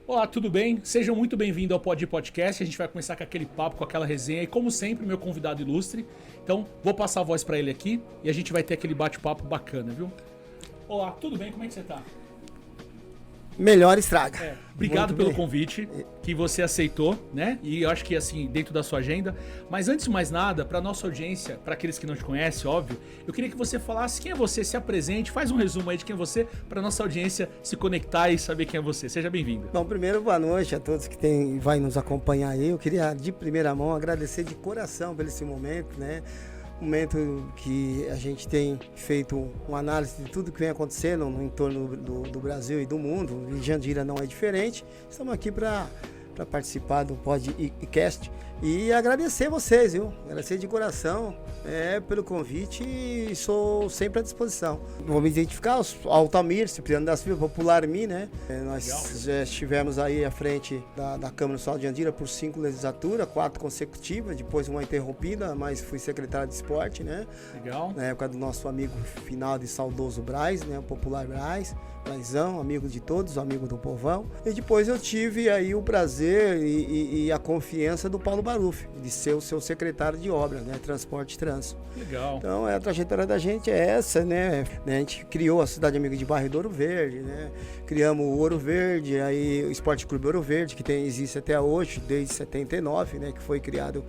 Olá, tudo bem? Sejam muito bem-vindos ao Pod Podcast. A gente vai começar com aquele papo, com aquela resenha e, como sempre, meu convidado ilustre. Então, vou passar a voz para ele aqui e a gente vai ter aquele bate-papo bacana, viu? Olá, tudo bem? Como é que você tá? Melhor estraga. Obrigado Muito pelo bem. convite que você aceitou, né? E eu acho que assim, dentro da sua agenda. Mas antes de mais nada, para nossa audiência, para aqueles que não te conhecem, óbvio, eu queria que você falasse quem é você, se apresente, faz um resumo aí de quem é você, para nossa audiência se conectar e saber quem é você. Seja bem-vindo. Bom, primeiro, boa noite a todos que vai nos acompanhar aí. Eu queria, de primeira mão, agradecer de coração por esse momento, né? Momento que a gente tem feito uma análise de tudo que vem acontecendo no entorno do Brasil e do mundo. E Jandira não é diferente. Estamos aqui para participar do podcast e agradecer vocês, viu? Agradecer de coração pelo convite e sou sempre à disposição. Vou me identificar, Altamir, Cipriano da Silva, Popular Mi, né? Nós já estivemos aí à frente da Câmara Municipal de Jandira por 5 legislaturas, 4 consecutivas, depois uma interrompida, mas fui secretário de esporte, né? Legal. Na época do nosso amigo final de saudoso Braz, né? O Popular Brazão, amigo de todos, amigo do povão. E depois eu tive aí o prazer e a confiança do Paulo Baruf, de ser o seu secretário de obras, né? Transporte e Trânsito. Legal. Então, a trajetória da gente é essa, né? A gente criou a Cidade Amiga de Bairro do Ouro Verde, né? Criamos o Ouro Verde, aí o Esporte Clube Ouro Verde, que existe até hoje, desde 79, né? Que foi criado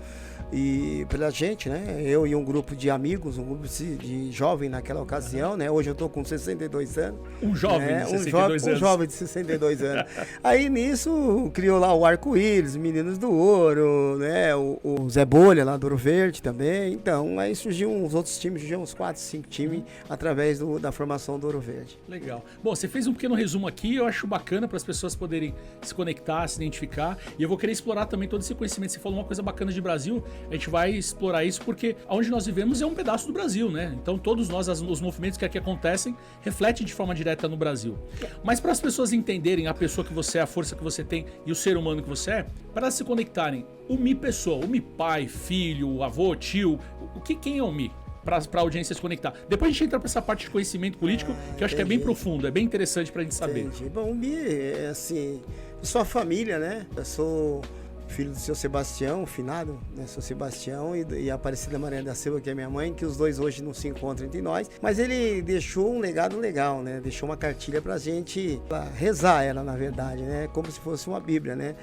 pela gente, né? Eu e um grupo de amigos, um grupo de jovem naquela ocasião, né? Hoje eu tô com 62 anos. Um jovem de 62 anos. Um jovem de 62 anos. Aí nisso criou lá o Arco-Íris, Meninos do Ouro, né? O Zé Bolha lá do Ouro Verde também. Então aí surgiu uns outros times, surgiu uns 4, 5 times através da formação do Ouro Verde. Legal. Bom, você fez um pequeno resumo aqui, eu acho bacana para as pessoas poderem se conectar, se identificar. E eu vou querer explorar também todo esse conhecimento. Você falou uma coisa bacana de Brasil, a gente vai explorar isso porque onde nós vivemos é um pedaço do Brasil, né? Então todos nós, os movimentos que aqui acontecem, refletem de forma direta no Brasil. Mas para as pessoas entenderem a pessoa que você é, a força que você tem e o ser humano que você é, para elas se conectarem, o Mi pessoa, o Mi pai, filho, avô, tio, quem é o Mi? Para a audiência se conectar. Depois a gente entra para essa parte de conhecimento político, que eu acho que é bem profundo, é bem interessante para a gente saber. Entendi. Bom, o Mi é assim, sua família, né? Eu sou filho do seu Sebastião, o finado, né? Seu Sebastião e a Aparecida Maria da Silva, que é minha mãe, que os dois hoje não se encontram entre nós, mas ele deixou um legado legal, né? Deixou uma cartilha pra gente rezar ela, na verdade, né? Como se fosse uma Bíblia, né?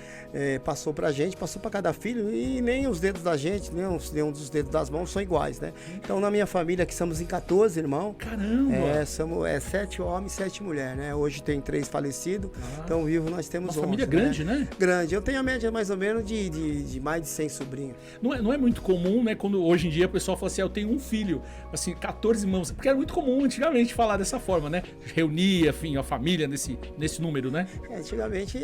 Passou pra gente, passou pra cada filho e nem os dedos da gente, nenhum dos dedos das mãos são iguais, né? Então, na minha família, que somos em 14 irmãos. Caramba! Somos 7 homens e 7 mulheres, né? Hoje tem 3 falecidos, então vivo nós temos 11. Uma família grande, né? Grande. Eu tenho a média mais ou menos de mais de 100 sobrinhos. Não é muito comum, né? Quando hoje em dia o pessoal fala assim, eu tenho um filho, assim, 14 irmãos. Porque era muito comum antigamente falar dessa forma, né? Reunia, enfim, a família nesse número, né? Antigamente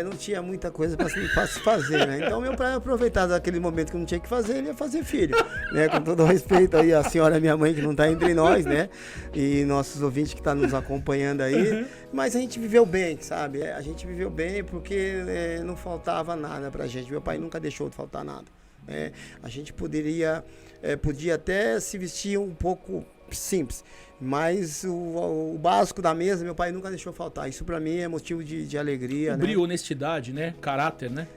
não tinha muita coisa para se fazer, né? Então meu pai aproveitava daquele momento que não tinha que fazer, ele ia fazer filho, né? Com todo o respeito aí, a senhora minha mãe que não tá entre nós, né? E nossos ouvintes que estão nos acompanhando aí. Mas a gente viveu bem, sabe? A gente viveu bem porque não faltava nada pra gente. Meu pai nunca deixou de faltar nada. A gente podia até se vestir um pouco simples, mas o básico da mesa, meu pai nunca deixou faltar. Isso pra mim é motivo de alegria, né? Brio, honestidade, né? Caráter, né?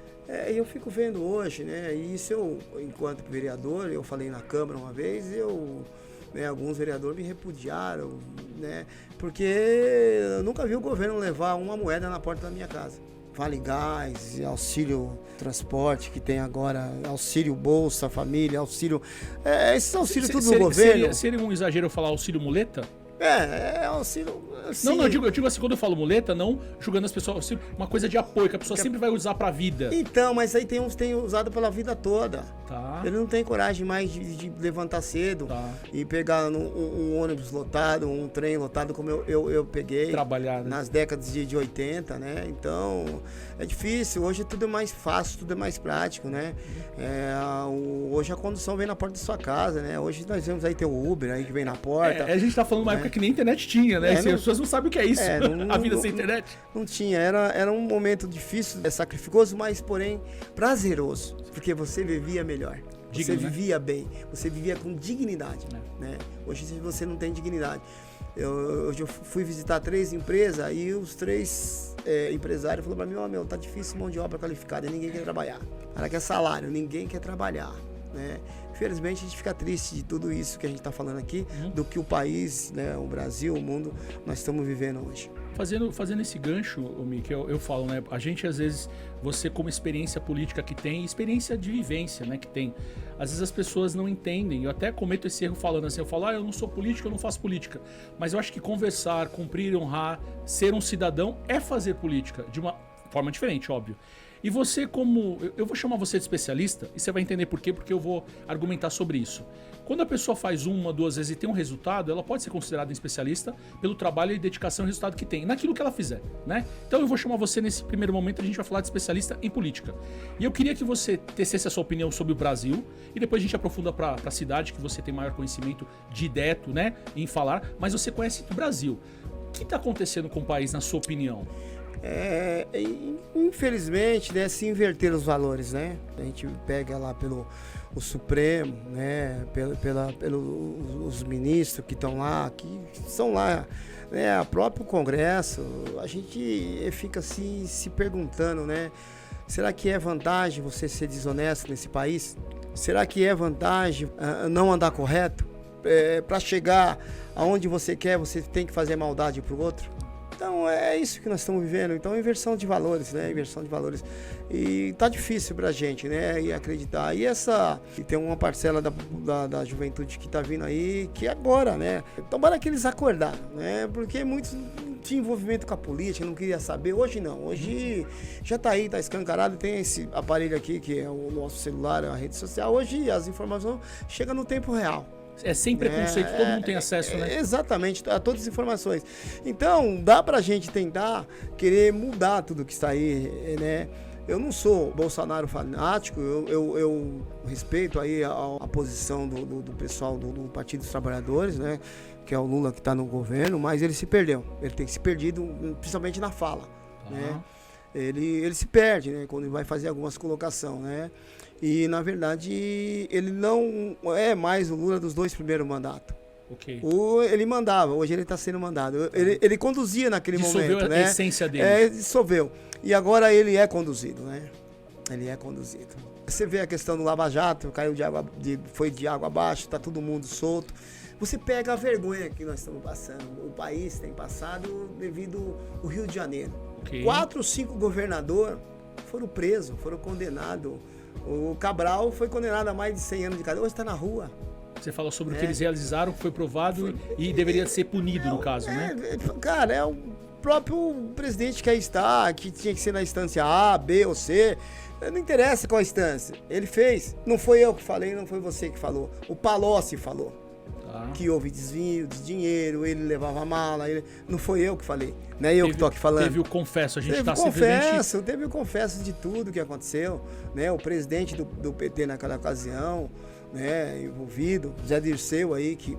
Eu fico vendo hoje, né? E isso enquanto vereador, eu falei na Câmara uma vez, alguns vereadores me repudiaram, né? Porque eu nunca vi o governo levar uma moeda na porta da minha casa. Vale Gás, auxílio transporte que tem agora, auxílio Bolsa Família, auxílio... esses auxílios tudo do governo. Seria um exagero eu falar auxílio muleta? Auxílio... Sim. Não, eu digo assim, quando eu falo muleta, não julgando as pessoas, auxílio, uma coisa de apoio, que a pessoa sempre vai usar pra vida. Então, mas aí tem uns que tem usado pela vida toda. Tá. Ele não tem coragem mais de levantar cedo e pegar um ônibus lotado, um trem lotado, como eu peguei. Trabalhar, né? Nas décadas de 80, né? Então, é difícil. Hoje tudo é mais fácil, tudo é mais prático, né? Hoje a condução vem na porta da sua casa, né? Hoje nós vemos aí ter o Uber aí que vem na porta. A gente tá falando uma época que nem internet tinha, né? As pessoas não sabem o que é isso, a vida sem internet. Não tinha, era um momento difícil, sacrificoso, mas porém prazeroso, porque você vivia melhor. Você Digno, vivia bem, você vivia com dignidade, né? Hoje você não tem dignidade. Hoje eu fui visitar 3 empresas e os 3 empresários falaram para mim, tá difícil mão de obra qualificada, ninguém quer trabalhar. Ela quer salário, ninguém quer trabalhar, né? Infelizmente a gente fica triste de tudo isso que a gente está falando aqui, do que o país, né, o Brasil, o mundo, nós estamos vivendo hoje. Fazendo esse gancho, Mick, eu falo, né? A gente, às vezes, você como experiência política que tem, experiência de vivência, né, que tem, às vezes as pessoas não entendem. Eu até cometo esse erro falando assim, eu falo, eu não sou político, eu não faço política. Mas eu acho que conversar, cumprir, honrar, ser um cidadão é fazer política, de uma forma diferente, óbvio. E você eu vou chamar você de especialista, e você vai entender por quê, porque eu vou argumentar sobre isso. Quando a pessoa faz 1, 2 vezes e tem um resultado, ela pode ser considerada um especialista pelo trabalho e dedicação e resultado que tem, naquilo que ela fizer, né? Então eu vou chamar você nesse primeiro momento, a gente vai falar de especialista em política. E eu queria que você tecesse a sua opinião sobre o Brasil, e depois a gente aprofunda para a cidade, que você tem maior conhecimento direto, né, em falar, mas você conhece o Brasil. O que está acontecendo com o país, na sua opinião? Infelizmente, né, se inverter os valores, né? A gente pega lá pelo o Supremo, né, pelos ministros que estão lá, né, o próprio Congresso, a gente fica assim se perguntando, né? Será que é vantagem você ser desonesto nesse país? Será que é vantagem não andar correto? Para chegar aonde você quer, você tem que fazer maldade para o outro? Então é isso que nós estamos vivendo. Então inversão de valores, né? Inversão de valores. E tá difícil pra gente, né? E acreditar. E tem uma parcela da juventude que tá vindo aí, que agora, né? Tomara que eles acordaram, né? Porque muitos tinham envolvimento com a política, não queria saber. Hoje não. Hoje já tá aí, tá escancarado. Tem esse aparelho aqui, que é o nosso celular, a rede social. Hoje as informações chegam no tempo real. É sem preconceito, todo mundo tem acesso, né? Exatamente, a todas as informações. Então, dá pra gente tentar querer mudar tudo que está aí, né? Eu não sou Bolsonaro fanático, eu respeito aí a posição do pessoal do Partido dos Trabalhadores, né? Que é o Lula que está no governo, mas ele se perdeu. Ele tem se perdido, principalmente na fala, né? Ele se perde, né? Quando vai fazer algumas colocações, né? E, na verdade, ele não é mais o Lula dos 2 primeiros mandatos. Okay. Ele mandava, hoje ele está sendo mandado. Ele conduzia naquele momento, né? Dissolveu a essência dele. Dissolveu. E agora ele é conduzido, né? Ele é conduzido. Você vê a questão do Lava Jato, foi de água abaixo, está todo mundo solto. Você pega a vergonha que nós estamos passando, o país tem passado devido ao Rio de Janeiro. Okay. 4 ou 5 governadores foram presos, foram condenados. O Cabral foi condenado a mais de 100 anos de cadeia, hoje está na rua. Você falou sobre o que eles realizaram, foi provado e deveria ser punido, no caso, né? Cara, é o próprio presidente que aí está, que tinha que ser na instância A, B ou C. Não interessa qual instância. Ele fez. Não foi eu que falei, não foi você que falou. O Palocci falou. Que houve desvio de dinheiro, ele levava mala, não foi eu que falei, não é eu que tô aqui falando. Teve o confesso, a gente teve tá simplesmente... Teve o confesso de tudo que aconteceu, né? O presidente do PT naquela ocasião, né, envolvido, Zé Dirceu aí, que,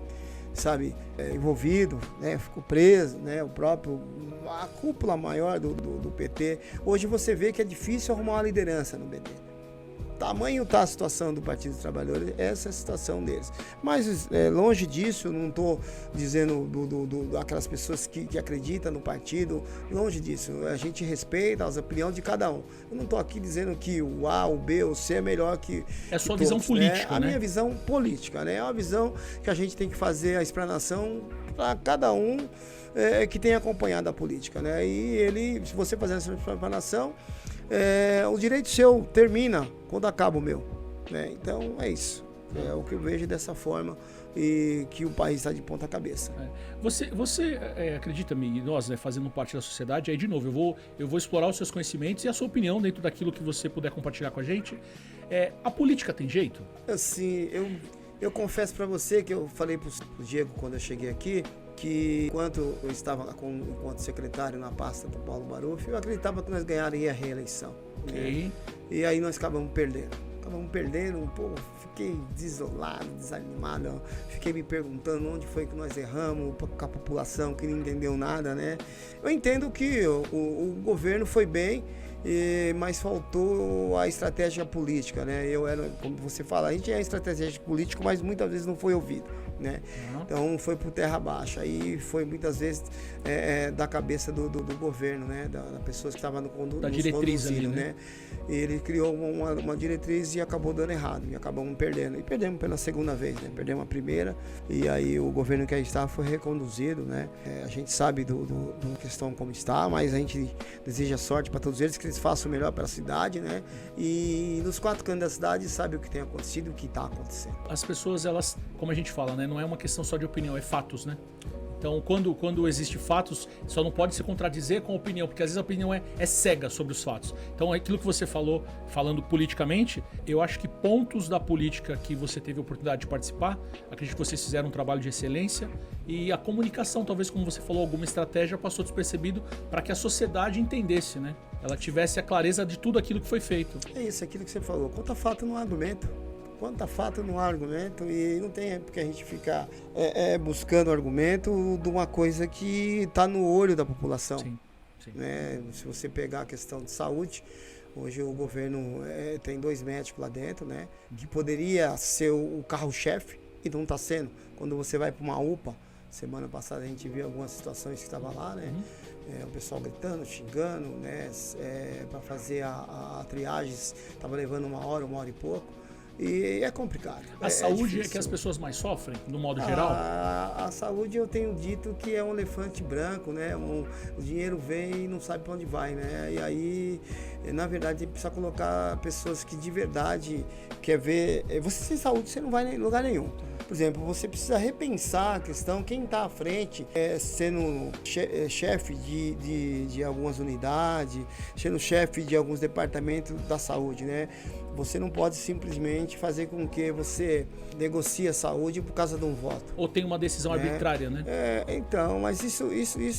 sabe, envolvido, né, ficou preso, né, a cúpula maior do PT. Hoje você vê que é difícil arrumar uma liderança no PT. Tamanho tá a situação do Partido dos Trabalhadores, essa é a situação deles. Mas longe disso, eu não estou dizendo aquelas pessoas que acreditam no partido, longe disso. A gente respeita as opiniões de cada um. Eu não estou aqui dizendo que o A, o B, o C é melhor que é sua todos, visão política, né? A minha visão política, né? É uma visão que a gente tem que fazer a explanação para cada um que tem acompanhado a política, né? E se você fazer essa explanação, o direito seu termina quando acaba o meu, né? Então é isso, é o que eu vejo dessa forma e que o país está de ponta cabeça. Você acredita, e nós, né, fazendo parte da sociedade, aí de novo eu vou explorar os seus conhecimentos e a sua opinião dentro daquilo que você puder compartilhar com a gente. A política tem jeito? Assim, eu confesso para você que eu falei pro Diego quando eu cheguei aqui, que enquanto eu estava enquanto secretário na pasta do Paulo Baruf, eu acreditava que nós ganharíamos a reeleição. Okay. Né? E aí nós acabamos perdendo. Pô, fiquei desolado, desanimado, fiquei me perguntando onde foi que nós erramos, com a população que não entendeu nada, né? Eu entendo que o governo foi bem mas faltou a estratégia política, né? Como você fala, a gente é estratégia político, mas muitas vezes não foi ouvido, né? Então foi por terra baixa, aí foi muitas vezes da cabeça do governo, né? Da pessoas que estavam nos conduzindo, né? Ele criou uma diretriz e acabou dando errado, e acabamos perdendo. E perdemos pela segunda vez, né? Perdemos a primeira, e aí o governo que aí estava foi reconduzido, né? A gente sabe do questão como está, mas a gente deseja sorte para todos eles, que eles façam o melhor para a cidade, né? E nos 4 cantos da cidade sabe o que tem acontecido e o que está acontecendo. As pessoas, elas, como a gente fala, né? Não é uma questão só de opinião, é fatos, né? Então, quando existe fatos, só não pode se contradizer com a opinião, porque às vezes a opinião é cega sobre os fatos. Então, aquilo que você falou, falando politicamente, eu acho que pontos da política que você teve a oportunidade de participar, acredito que vocês fizeram um trabalho de excelência, e a comunicação, talvez, como você falou, alguma estratégia passou despercebido para que a sociedade entendesse, né? Ela tivesse a clareza de tudo aquilo que foi feito. É isso, aquilo que você falou. Conta fato no argumento. Quanta fato no argumento, e não tem porque a gente ficar buscando argumento de uma coisa que está no olho da população. Sim. Né? Se você pegar a questão de saúde, hoje o governo tem 2 médicos lá dentro, né? Que poderia ser o carro-chefe e não está sendo. Quando você vai para uma UPA, semana passada a gente viu algumas situações que estavam lá, né? O pessoal gritando, xingando, né? Para fazer a triagem, estava levando 1 hora e pouco. E é complicado. A saúde é que as pessoas mais sofrem, no modo geral? A saúde, eu tenho dito que é um elefante branco, né? O dinheiro vem e não sabe para onde vai, né? E aí, na verdade, precisa colocar pessoas que de verdade quer ver. Você sem saúde, você não vai em lugar nenhum. Por exemplo, você precisa repensar a questão, quem está à frente, sendo chefe de algumas unidades, sendo chefe de alguns departamentos da saúde, né? Você não pode simplesmente fazer com que você negocie a saúde por causa de um voto. Ou tem uma decisão arbitrária, né? Então, mas isso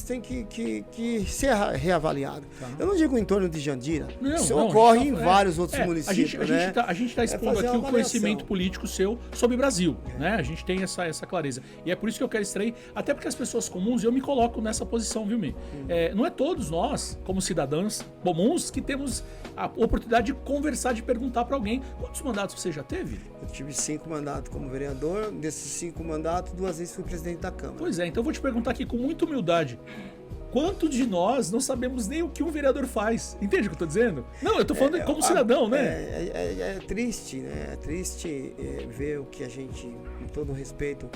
tem que ser reavaliado. Tá. Eu não digo em torno de Jandira. Isso não, ocorre em vários outros municípios. A gente está expondo aqui o conhecimento político seu sobre o Brasil, né? A gente tem essa clareza. E é por isso que eu quero extrair, até porque as pessoas comuns, eu me coloco nessa posição, viu, Mi? Não é todos nós, como cidadãos comuns, que temos a oportunidade de conversar, de perguntar para alguém. Quantos mandatos você já teve? Eu tive 5 mandatos como vereador. Desses 5 mandatos, 2 vezes fui presidente da Câmara. Pois é, então eu vou te perguntar aqui com muita humildade. Quantos de nós não sabemos nem o que um vereador faz? Entende o que eu tô dizendo? Não, eu tô falando como cidadão, né? É triste, né? É triste ver o que a gente, com todo respeito,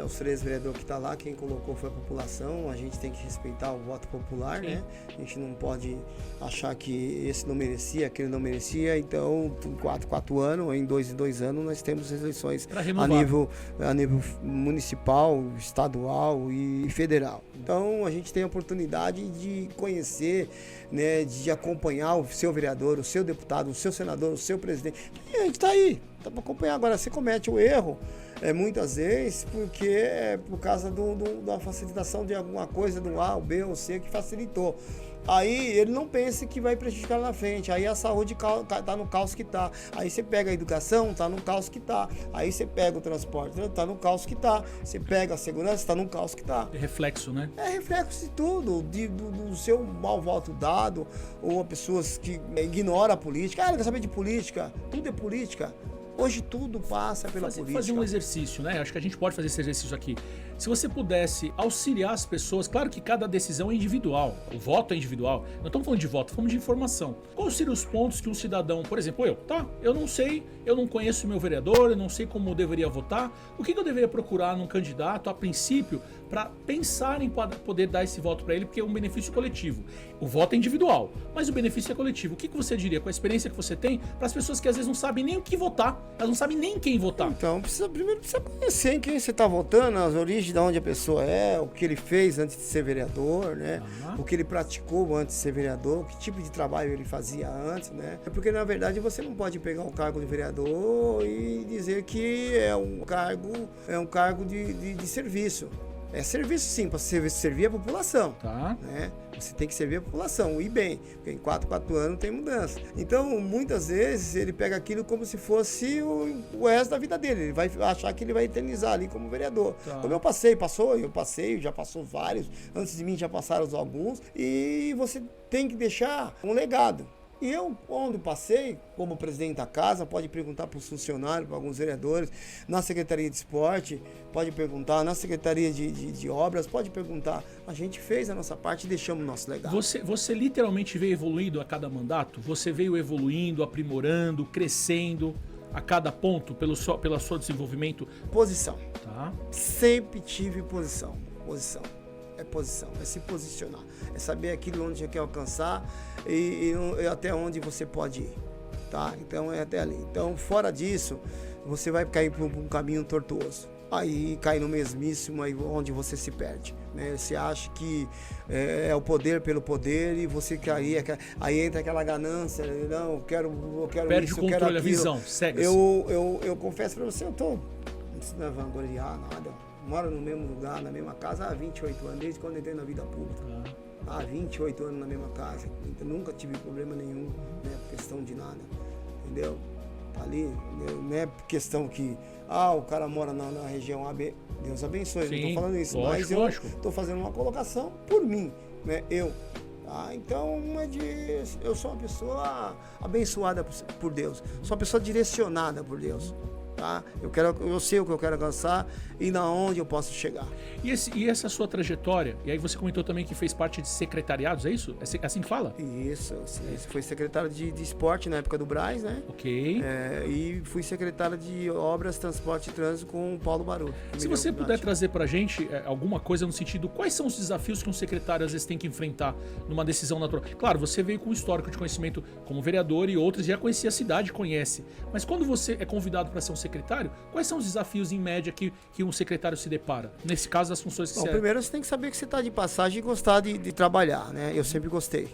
os 3 vereadores que estão lá, quem colocou foi a população. A gente tem que respeitar o voto popular, né? A gente não pode achar que esse não merecia, aquele não merecia. Então, em 4 anos, em 2 anos, nós temos eleições a nível municipal, estadual e federal. Então, a gente tem a oportunidade de conhecer, né, de acompanhar o seu vereador, o seu deputado, o seu senador, o seu presidente. E a gente está aí, está para acompanhar. Agora, você comete o erro, muitas vezes, porque é por causa da facilitação de alguma coisa do A, o B ou C que facilitou. Aí ele não pensa que vai prejudicar lá na frente. Aí a saúde tá no caos que tá. Aí você pega a educação, tá no caos que tá. Aí você pega o transporte, tá no caos que tá. Você pega a segurança, tá no caos que tá. É reflexo, né? É reflexo de tudo, do seu mau voto dado, ou pessoas que ignoram a política. Não quer saber de política, tudo é política. Hoje tudo passa pela política. Fazer um exercício, né? Acho que a gente pode fazer esse exercício aqui. Se você pudesse auxiliar as pessoas, claro que cada decisão é individual, o voto é individual, não estamos falando de voto, falamos de informação. Quais seriam os pontos que um cidadão, por exemplo, eu não sei, eu não conheço o meu vereador, eu não sei como eu deveria votar, o que eu deveria procurar num candidato, a princípio, para pensar em poder dar esse voto para ele, porque é um benefício coletivo. O voto é individual, mas o benefício é coletivo. O que você diria, com a experiência que você tem, para as pessoas que às vezes não sabem nem o que votar, elas não sabem nem quem votar? Então, primeiro precisa conhecer em quem você está votando, as origens de onde a pessoa é, o que ele fez antes de ser vereador, né? O que ele praticou antes de ser vereador, que tipo de trabalho ele fazia antes, né? Porque, na verdade, você não pode pegar um cargo de vereador e dizer que é um cargo de serviço. É serviço sim, para servir a população. Tá. Né? Você tem que servir a população, e bem, porque em 4 anos tem mudança. Então, muitas vezes, ele pega aquilo como se fosse o resto da vida dele. Ele vai achar que ele vai eternizar ali como vereador. Tá. Como eu passei, já passou vários, antes de mim já passaram alguns, e você tem que deixar um legado. E eu, quando passei, como presidente da casa, pode perguntar para os funcionários, para alguns vereadores, na Secretaria de Esporte, pode perguntar, na Secretaria de Obras, pode perguntar. A gente fez a nossa parte e deixamos o nosso legado. Você literalmente veio evoluindo a cada mandato? Você veio evoluindo, aprimorando, crescendo a cada ponto pelo seu desenvolvimento? Posição. Tá. Sempre tive posição. É posição, é se posicionar, é saber aquilo onde você quer alcançar e até onde você pode ir, tá? Então é até ali. Então, fora disso, você vai cair por um caminho tortuoso. Aí cai no mesmíssimo, aí onde você se perde, né? Você acha que é o poder pelo poder e você cair, aí entra aquela ganância, não, eu quero Perde isso, o controle, eu quero a aquilo. visão, cega-se. Eu confesso pra você, não é vangloriar nada. Moro no mesmo lugar, na mesma casa há 28 anos, desde quando entrei na vida pública. Há 28 anos na mesma casa. Então, nunca tive problema nenhum, né, questão de nada. Entendeu? Tá ali, não é questão que, o cara mora na região AB. Deus abençoe, Sim, não tô falando isso. lógico, mas lógico. eu tô fazendo uma colocação por mim, né? Então, eu sou uma pessoa abençoada por Deus. Sou uma pessoa direcionada por Deus. Tá? Eu sei o que eu quero alcançar e na onde eu posso chegar. E essa sua trajetória, e aí você comentou também que fez parte de secretariados, é isso? É assim que fala? Isso, fui secretário de esporte na época do Braz, né? Ok. E fui secretário de obras, transporte e trânsito com o Paulo Baru. Se você puder trazer pra gente alguma coisa no sentido, quais são os desafios que um secretário às vezes tem que enfrentar numa decisão natural? Claro, você veio com um histórico de conhecimento como vereador e outros já conhecia a cidade, conhece. Mas quando você é convidado para ser um secretário, quais são os desafios em média que um secretário se depara? Nesse caso, das funções que primeiro você tem que saber que você está de passagem e gostar de trabalhar, né? Eu sempre gostei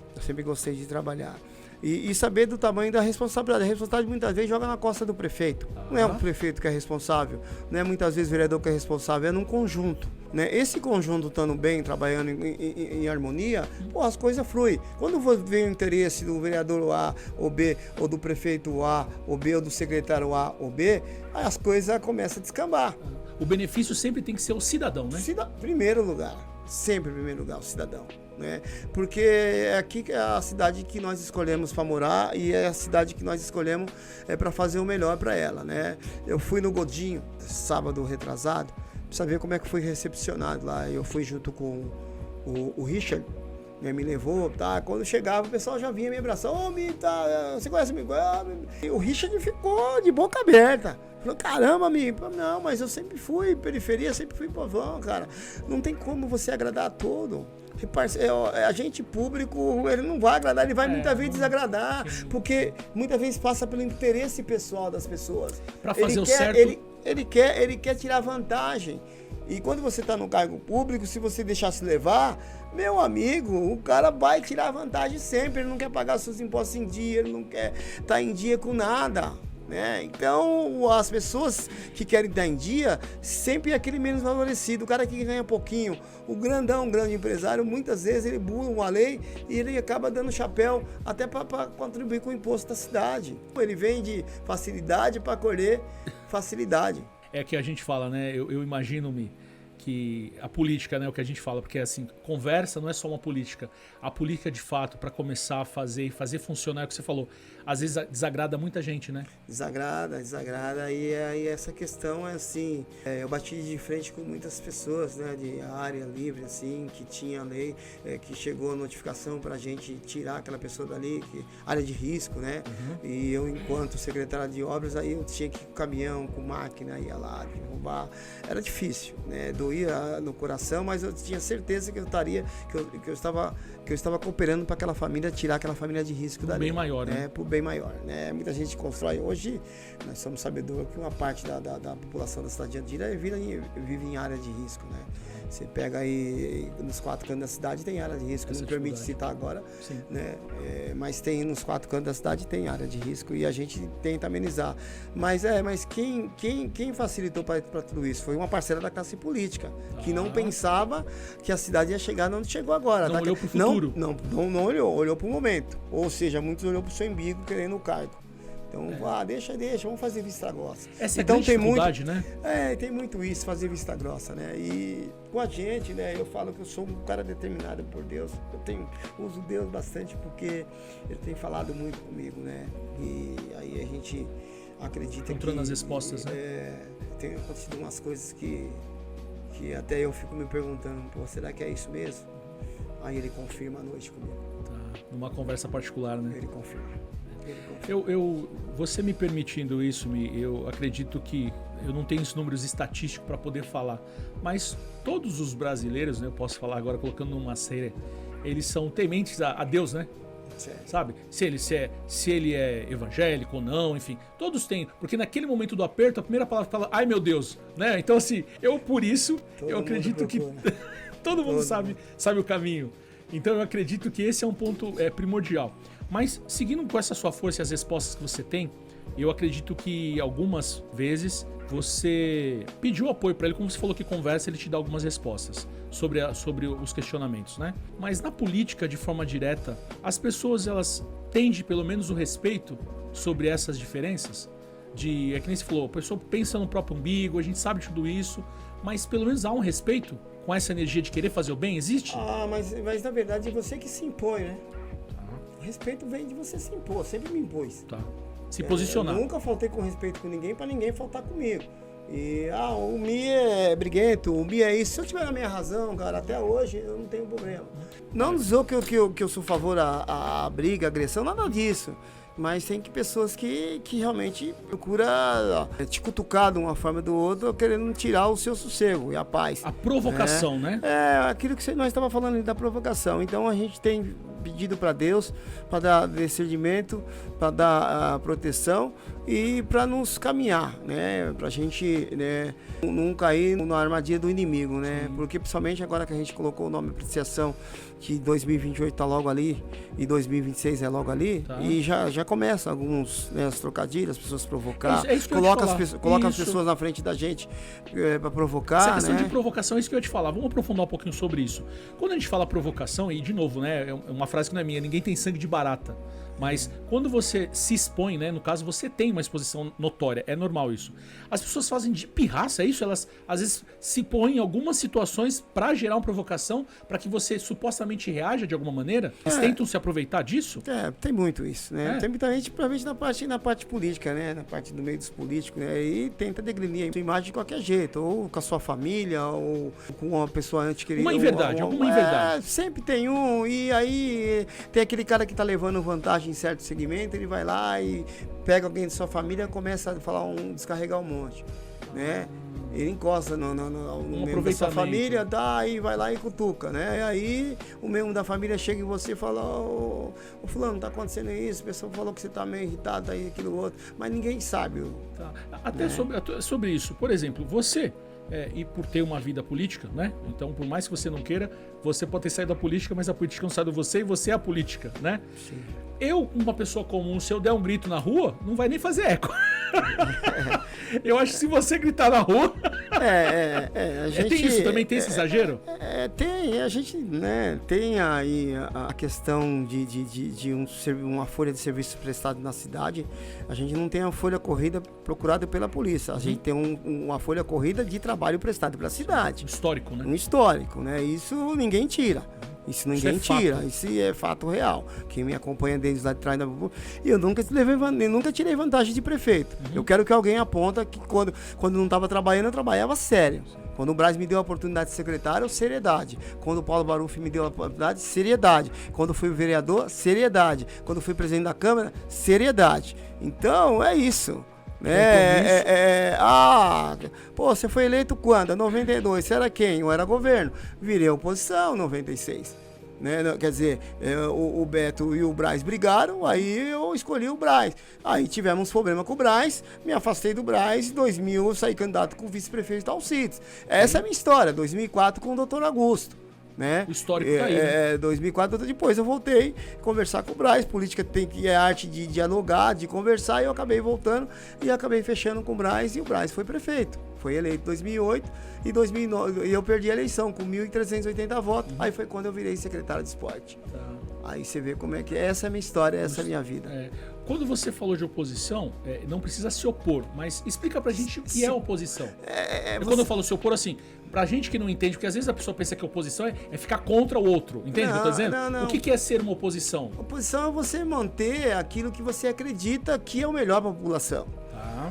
de trabalhar. E saber do tamanho da responsabilidade. A responsabilidade muitas vezes joga na costa do prefeito. Não é o prefeito que é responsável, não é muitas vezes o vereador que é responsável, é num conjunto. Né? Esse conjunto estando bem, trabalhando em harmonia, as coisas fluem. Quando vem o interesse do vereador A ou B, ou do prefeito A ou B, ou do secretário A ou B, aí as coisas começam a descambar. O benefício sempre tem que ser o cidadão, né? Primeiro lugar, sempre em primeiro lugar, o cidadão. Né? Porque é aqui que é a cidade que nós escolhemos para morar e é a cidade que nós escolhemos para fazer o melhor para ela, né? Eu fui no Godinho, sábado retrasado, para ver como é que fui recepcionado lá. Eu fui junto com o Richard, né? Me levou, tá? Quando chegava, o pessoal já vinha me abraçar. Você conhece o amigo? E o Richard ficou de boca aberta. Falou, caramba, amigo. Não, mas eu sempre fui periferia, sempre fui povão, cara. Não tem como você agradar a todo. Agente público, ele não vai agradar, ele vai muitas vezes desagradar, porque muitas vezes passa pelo interesse pessoal das pessoas. Para fazer o certo. Ele quer tirar vantagem. E quando você está no cargo público, se você deixar se levar, meu amigo, o cara vai tirar vantagem sempre. Ele não quer pagar seus impostos em dia, ele não quer estar em dia com nada. Né? Então, as pessoas que querem dar em dia, sempre é aquele menos favorecido, o cara que ganha pouquinho. O grande empresário, muitas vezes ele burla uma lei e ele acaba dando chapéu até para contribuir com o imposto da cidade. Ele vem de facilidade para colher facilidade. É que a gente fala, né? Eu imagino-me que a política, né, o que a gente fala, porque assim, conversa não é só uma política. A política, de fato, para começar a fazer funcionar, é o que você falou, às vezes desagrada muita gente, né? Desagrada. E aí essa questão é assim, eu bati de frente com muitas pessoas, né, de área livre, assim, que tinha lei, que chegou a notificação pra gente tirar aquela pessoa dali, área de risco, né? Uhum. E eu, enquanto secretário de obras, aí eu tinha que ir com caminhão, com máquina, ia lá, derrubar. Era difícil, né? Doía no coração, mas eu tinha certeza que eu estava que eu estava cooperando para aquela família, tirar aquela família de risco dali. Bem maior, né? Por bem maior, né? Muita gente constrói. Hoje, nós somos sabedores que uma parte da população da cidade de Jandira vive em área de risco, né? Você pega aí nos 4 cantos da cidade tem área de risco, não permite citar agora, né? Mas tem nos 4 cantos da cidade tem área de risco e a gente tenta amenizar. Mas quem facilitou para tudo isso foi uma parcela da classe política, que não pensava que a cidade ia chegar onde chegou agora. Não olhou para o futuro. Não olhou para o momento. Ou seja, muitos olhou para o seu umbigo querendo o cargo. Então, deixa, vamos fazer vista grossa. Essa então, é a dificuldade, né? Tem muito isso, fazer vista grossa, né? E com a gente, né, eu falo que eu sou um cara determinado por Deus. Uso Deus bastante porque ele tem falado muito comigo, né? E aí a gente acredita encontrando as respostas, né? Tem acontecido umas coisas que até eu fico me perguntando, será que é isso mesmo? Aí ele confirma à noite comigo. Tá, numa conversa particular, né? Ele confirma. Você me permitindo isso, eu acredito que eu não tenho os números estatísticos para poder falar, mas todos os brasileiros, né, eu posso falar agora colocando numa série, eles são tementes a Deus, né? Certo. Sabe? Se ele é evangélico ou não, enfim, todos têm, porque naquele momento do aperto, a primeira palavra fala, ai meu Deus, né? Então assim, por isso, eu acredito que todo mundo sabe o caminho. Então eu acredito que esse é um ponto primordial. Mas, seguindo com essa sua força e as respostas que você tem, eu acredito que algumas vezes você pediu apoio para ele, como você falou que conversa, ele te dá algumas respostas sobre os questionamentos, né? Mas na política, de forma direta, as pessoas, elas tendem pelo menos o respeito sobre essas diferenças? É que nem você falou, a pessoa pensa no próprio umbigo, a gente sabe de tudo isso, mas pelo menos há um respeito com essa energia de querer fazer o bem? Existe? Mas na verdade é você que se impõe, né? Respeito vem de você se impor, sempre me impôs. Tá. Se posicionar. Eu nunca faltei com respeito com ninguém para ninguém faltar comigo. E o Mi é briguento, o Mi é isso. Se eu tiver na minha razão, cara, até hoje eu não tenho problema. Não dizer que eu sou a favor a briga, a agressão, nada disso. Mas tem pessoas que realmente procuram te cutucar de uma forma ou do outro, querendo tirar o seu sossego e a paz. A provocação, né? Aquilo que nós estávamos falando da provocação. Então a gente tem pedido para Deus para dar discernimento, para dar proteção e para nos caminhar, né? Para a gente, né, não cair na armadilha do inimigo, né? Porque principalmente agora que a gente colocou o nome apreciação, que 2028 está logo ali e 2026 é logo ali, tá. E já começa alguns, né, as trocadilhas, as pessoas provocar, coloca as pessoas na frente da gente para provocar. Essa questão, né, de de provocação é isso que eu ia te falar. Vamos aprofundar um pouquinho sobre isso. Quando a gente fala provocação, e de novo, né, é uma frase que não é minha, ninguém tem sangue de barata. Mas quando você se expõe, né, no caso você tem uma exposição notória, é normal isso. As pessoas fazem de pirraça, é isso? Elas às vezes se põem em algumas situações para gerar uma provocação, para que você supostamente reaja de alguma maneira. Eles tentam se aproveitar disso? Tem muito isso, né? Tem muita gente, provavelmente na parte política, né? Na parte do meio dos políticos, né? E tenta degrinir a sua imagem de qualquer jeito, ou com a sua família, ou com uma pessoa antes que ele... Uma inverdade, alguma inverdade. Sempre tem e aí tem aquele cara que tá levando vantagem em certo segmento, ele vai lá e pega alguém de sua família e começa a falar descarregar um monte, né? Ele encosta no membro da sua família, e vai lá e cutuca, né? E aí o membro da família chega em você e fala, ô fulano, tá acontecendo isso, a pessoa falou que você tá meio irritado, aí aquilo outro, mas ninguém sabe. Tá. Até sobre isso, por exemplo, você... e por ter uma vida política, né? Então, por mais que você não queira, você pode ter saído da política, mas a política não sai de você e você é a política, né? Sim. Eu, uma pessoa comum, se eu der um grito na rua, não vai nem fazer eco. Eu acho que se você gritar na rua... a gente, tem isso também? Tem esse exagero? Tem, a gente, né, tem aí a questão de uma folha de serviço prestado na cidade. A gente não tem a folha corrida procurada pela polícia. A gente tem uma folha corrida de trabalho prestado pela cidade. Um histórico, né? Um histórico, né? Isso ninguém tira. Isso ninguém tira, isso é fato real. Quem me acompanha desde lá de trás e eu nunca tirei vantagem de prefeito. Eu quero que alguém aponta que quando não estava trabalhando, eu trabalhava sério. Quando o Braz me deu a oportunidade de secretário, seriedade. Quando o Paulo Baruf me deu a oportunidade, seriedade. Quando fui vereador, seriedade. Quando fui presidente da Câmara, seriedade. Então, é isso. Você foi eleito quando? 92. Você era quem? Eu era governo. Virei oposição, 96. né? Quer dizer, o Beto e o Braz brigaram, aí eu escolhi o Braz. Aí tivemos problema com o Braz, me afastei do Braz, em 2000 eu saí candidato com o vice-prefeito Alcides. Essa é a minha história, 2004 com o Dr. Augusto. Né? O histórico tá aí, né? 2004, depois eu voltei a conversar com o Braz. Política é arte de dialogar, de conversar, e eu acabei voltando e acabei fechando com o Braz, e o Braz foi prefeito. Foi eleito em 2008 e 2009, e eu perdi a eleição com 1.380 votos. Aí foi quando eu virei secretário de esporte. Tá. Aí você vê como é que essa é a minha história, essa é a minha vida. Quando você falou de oposição, não precisa se opor, mas explica pra gente o que é oposição. Quando eu falo se opor, assim, pra gente que não entende, porque às vezes a pessoa pensa que oposição é ficar contra o outro, entende o que eu tô dizendo? Não. O que é ser uma oposição? Oposição é você manter aquilo que você acredita que é o melhor para a população.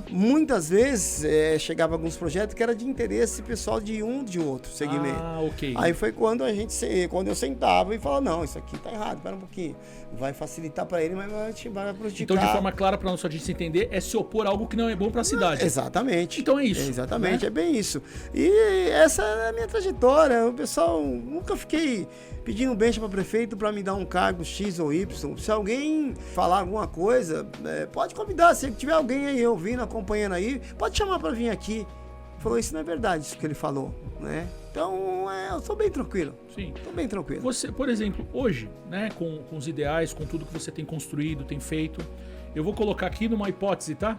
Muitas vezes chegava alguns projetos que era de interesse pessoal de outro segmento. Ok. Aí foi quando eu sentava e falava, não, isso aqui tá errado, espera um pouquinho. Vai facilitar para ele, mas vai prejudicar. Então, de forma clara, para nossa gente entender, é se opor a algo que não é bom para a cidade. Exatamente. Então é isso. Exatamente, né? É bem isso. E essa é a minha trajetória. O pessoal, nunca fiquei pedindo benção para prefeito para me dar um cargo X ou Y. Se alguém falar alguma coisa, pode convidar. Se tiver alguém aí ouvindo, acompanhando aí, pode chamar para vir aqui. Falou, isso não é verdade, isso que ele falou, né? Então, eu sou bem tranquilo. Sim. Tô bem tranquilo. Você, por exemplo, hoje, né, com os ideais, com tudo que você tem construído, tem feito, eu vou colocar aqui numa hipótese, tá?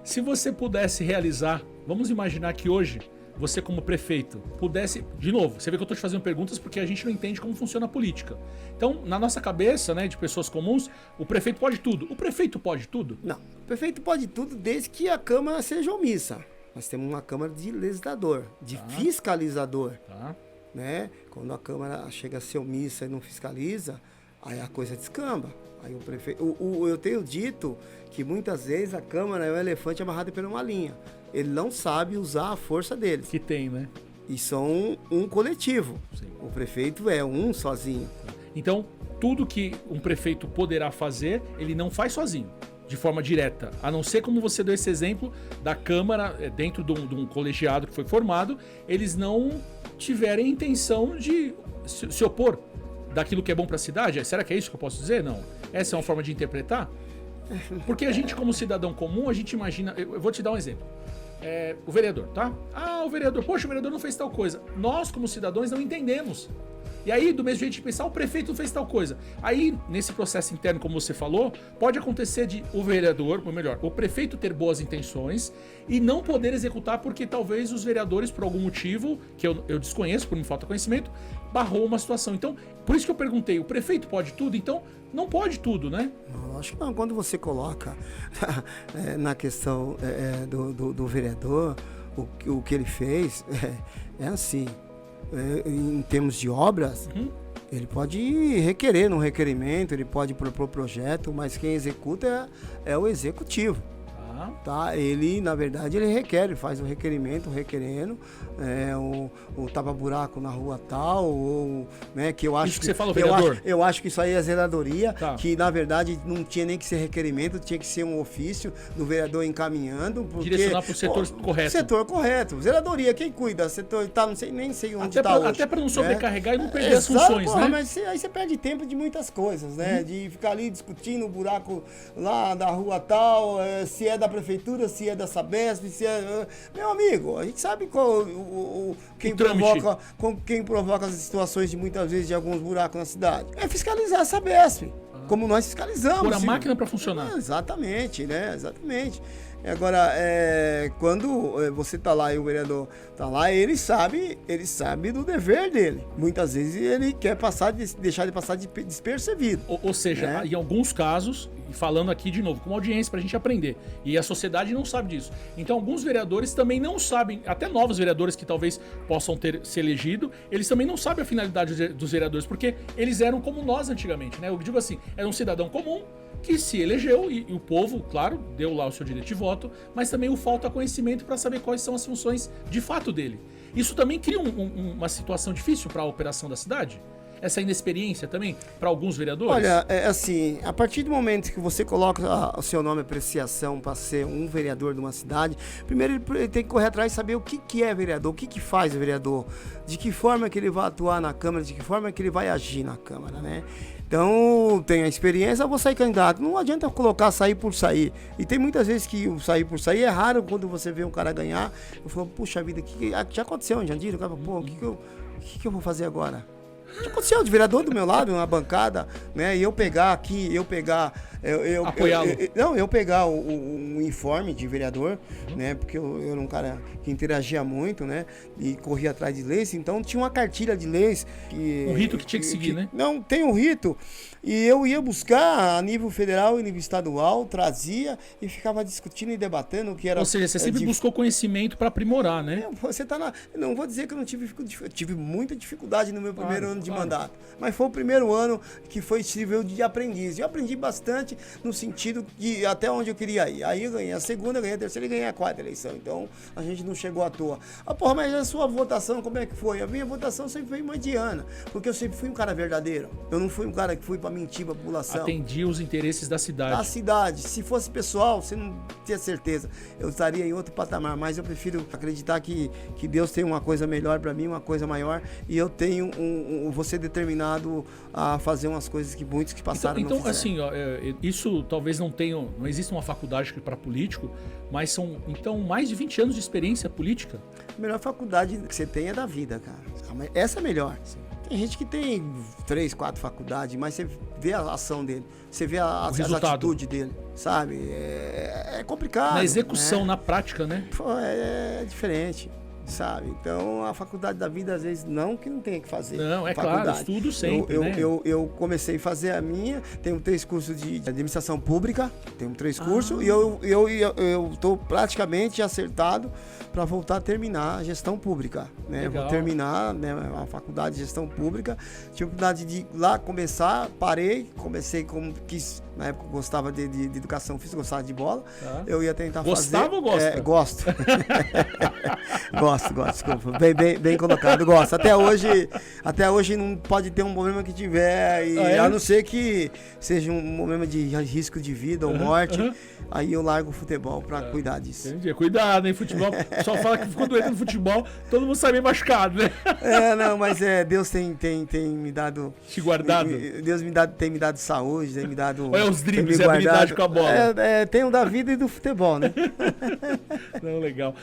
Se você pudesse realizar, vamos imaginar que hoje, você como prefeito, pudesse... De novo, você vê que eu tô te fazendo perguntas porque a gente não entende como funciona a política. Então, na nossa cabeça, né, de pessoas comuns, o prefeito pode tudo. O prefeito pode tudo? Não. O prefeito pode tudo desde que a Câmara seja omissa. Nós temos uma Câmara de legislador, de fiscalizador. Né? Quando a Câmara chega a ser omissa e não fiscaliza, aí a coisa descamba. Aí o prefeito... eu tenho dito que muitas vezes a Câmara é um elefante amarrado por uma linha. Ele não sabe usar a força deles. Que tem, né? E são um coletivo. Sim. O prefeito é um sozinho. Então, tudo que um prefeito poderá fazer, ele não faz sozinho, de forma direta. A não ser, como você deu esse exemplo, da Câmara, dentro de um colegiado que foi formado, eles não tiverem intenção de se opor daquilo que é bom para a cidade. Será que é isso que eu posso dizer? Não. Essa é uma forma de interpretar? Porque a gente, como cidadão comum, a gente imagina... Eu vou te dar um exemplo. O vereador, tá? O vereador, poxa, o vereador não fez tal coisa. Nós, como cidadãos, não entendemos. E aí, do mesmo jeito de pensar, o prefeito não fez tal coisa. Aí, nesse processo interno, como você falou, pode acontecer de o vereador, ou melhor, o prefeito ter boas intenções e não poder executar porque talvez os vereadores, por algum motivo, que eu desconheço, por me falta conhecimento, barrou uma situação. Então, por isso que eu perguntei, o prefeito pode tudo? Então, não pode tudo, né? Não, acho que não. Quando você coloca na questão do vereador, o que ele fez é assim... em termos de obras, ele pode requerer num requerimento, ele pode propor projeto, mas quem executa é o executivo. Tá? Ele, na verdade, ele requer, ele faz o requerimento, requerendo o tapa-buraco na rua tal, ou, né, que eu acho isso que você fala, vereador. Eu acho que isso aí é zeladoria, que na verdade não tinha nem que ser requerimento, tinha que ser um ofício do vereador encaminhando. Porque, direcionar para o setor correto. Setor correto. Zeladoria, quem cuida? Setor, nem sei onde está hoje. Até para não sobrecarregar e não perder as funções, né? Mas aí você perde tempo de muitas coisas, né? De ficar ali discutindo o buraco lá da rua tal, se é da prefeitura, se é da Sabesp, se é... Meu amigo, a gente sabe quem provoca as situações de muitas vezes de alguns buracos na cidade. É fiscalizar a Sabesp, como nós fiscalizamos. Pôr a máquina para funcionar. Exatamente, né? Exatamente. Agora, quando você tá lá e o vereador tá lá, ele sabe do dever dele. Muitas vezes ele quer deixar de passar despercebido. Ou seja, em alguns casos, falando aqui de novo, com uma audiência pra gente aprender, e a sociedade não sabe disso. Então, alguns vereadores também não sabem, até novos vereadores que talvez possam se elegido, eles também não sabem a finalidade dos vereadores, porque eles eram como nós antigamente, né? Eu digo assim, era um cidadão comum, que se elegeu e o povo, claro, deu lá o seu direito de voto, mas também o falta conhecimento para saber quais são as funções de fato dele. Isso também cria uma situação difícil para a operação da cidade? essa inexperiência também para alguns vereadores? Olha, é assim, a partir do momento que você coloca o seu nome apreciação para ser um vereador de uma cidade, primeiro ele tem que correr atrás e saber o que é vereador, o que faz o vereador, de que forma que ele vai atuar na Câmara, de que forma que ele vai agir na Câmara, né? Então, tem a experiência, eu vou sair candidato. Não adianta colocar sair por sair. E tem muitas vezes que o sair por sair é raro quando você vê um cara ganhar. Eu falo, puxa vida, já aconteceu em Jandira? O cara fala, pô, o que eu vou fazer agora? Já aconteceu de vereador do meu lado, uma bancada, né? E eu pegar aqui, apoiá-lo. Eu pegar o informe de vereador, né? Porque eu era um cara que interagia muito, né? E corria atrás de leis, então tinha uma cartilha de leis. Um rito que tinha que seguir, né? Não, tem um rito. E eu ia buscar a nível federal e nível estadual, trazia e ficava discutindo e debatendo o que era. Ou seja, você sempre buscou conhecimento para aprimorar, né? Você tá na. Não vou dizer que eu não tive muita dificuldade no meu primeiro ano de mandato. Mas foi o primeiro ano que foi nível de aprendiz. Eu aprendi bastante no sentido de até onde eu queria ir. Aí eu ganhei a segunda, ganhei a terceira e ganhei a quarta eleição. Então a gente não chegou à toa. Mas a sua votação, como é que foi? A minha votação sempre foi mediana. Porque eu sempre fui um cara verdadeiro. Eu não fui um cara que fui para mentir para a população. Atendia os interesses da cidade. Da cidade. Se fosse pessoal, você não tinha certeza. Eu estaria em outro patamar. Mas eu prefiro acreditar que Deus tem uma coisa melhor para mim, uma coisa maior. E eu tenho vou ser determinado a fazer umas coisas que muitos que passaram então não fizeram. Assim, ó, isso talvez não exista uma faculdade para político, mas são então mais de 20 anos de experiência política. A melhor faculdade que você tem é da vida, cara. Essa é a melhor. Sim. Tem gente que tem 3, 4 faculdades, mas você vê a ação dele, você vê as atitudes dele, sabe? É complicado. Na execução, né? Na prática, né? É diferente. Sabe? Então a faculdade da vida às vezes não tenha que fazer. Não, é faculdade. Claro, estudo sempre. Eu comecei a fazer a minha, tenho 3 cursos de administração pública, tenho 3 cursos e eu estou praticamente acertado para voltar a terminar a gestão pública. Né? Vou terminar, né, a faculdade de gestão pública. Tive a oportunidade de lá começar, parei, comecei como quis. Na época eu gostava de educação física, gostava de bola. Tá. Eu ia tentar Gostava fazer. Ou gosta? Gosto. Gosto, desculpa. Bem colocado, gosto. Até hoje não pode ter um problema que tiver, a não ser que seja um problema de risco de vida ou morte. Aí eu largo o futebol pra cuidar disso. Entendi. Cuidado, hein? Futebol. Só fala que ficou doente no futebol, todo mundo sai bem machucado, né? Mas Deus tem me dado. Te guardado? Deus tem me dado saúde, tem me dado. Olha os dribles e a habilidade com a bola. Tem o da vida e do futebol, né? Não, legal.